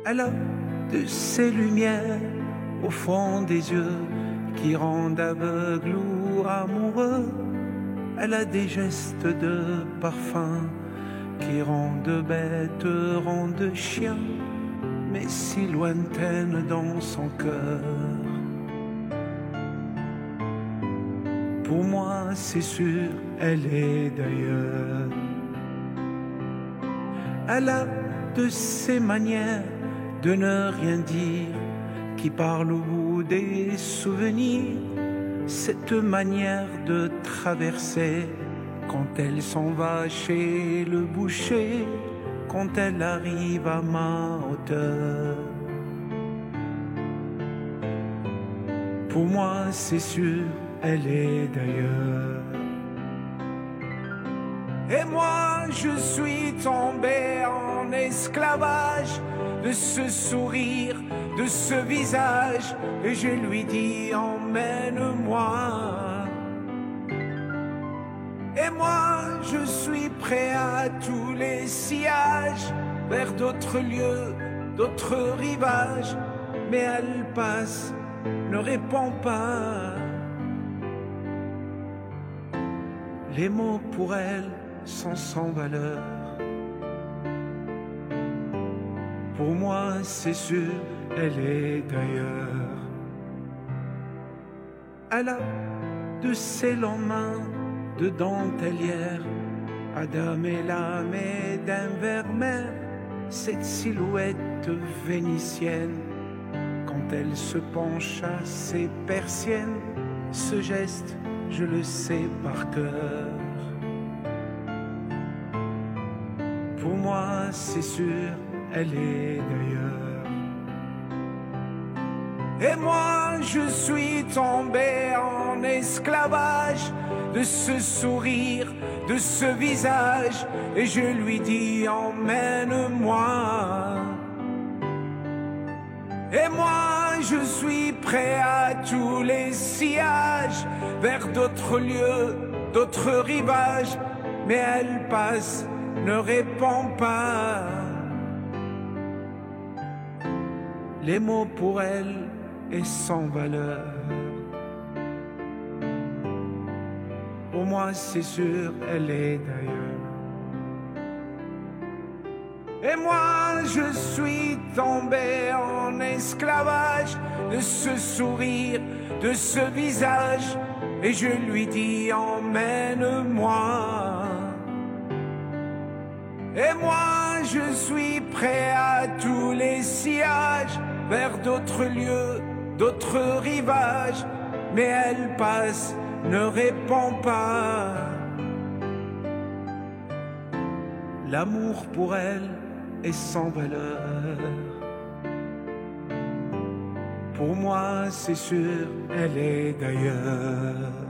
Elle a de ces lumières au fond des yeux qui rendent aveugle ou amoureux. Elle a des gestes de parfum qui rendent bête, rendent chien, mais si lointaine dans son cœur. Pour moi, c'est sûr, elle est d'ailleurs. Elle a de ces manières de ne rien dire qui parle au bout des souvenirs. Cette manière de traverser quand elle s'en va chez le boucher, quand elle arrive à ma hauteur. Pour moi, c'est sûr, elle est d'ailleurs. Et moi, je suis tombé en esclavage de ce sourire, de ce visage, et je lui dis emmène-moi. Et moi, je suis prêt à tous les sillages, vers d'autres lieux, d'autres rivages, mais elle passe, ne répond pas. Les mots pour elle sont sans valeur. Pour moi, c'est sûr, elle est d'ailleurs. Elle a de ses longues mains de dentelière, Adam et l'âme et d'un vermeer, cette silhouette vénitienne, quand elle se penche à ses persiennes, ce geste, je le sais par cœur. Pour moi, c'est sûr, elle est d'ailleurs. Et moi, je suis tombé en esclavage de ce sourire, de ce visage, et je lui dis emmène-moi. Et moi, je suis prêt à tous les sillages, vers d'autres lieux, d'autres rivages, mais elle passe, ne répond pas. Les mots pour elle est sans valeur. Pour moi, c'est sûr, elle est d'ailleurs. Et moi, je suis tombé en esclavage de ce sourire, de ce visage, et je lui dis emmène-moi. Et moi, je suis prêt à tous les sillages, vers d'autres lieux, d'autres rivages, mais elle passe, ne répond pas. L'amour pour elle est sans valeur. Pour moi, c'est sûr, elle est d'ailleurs.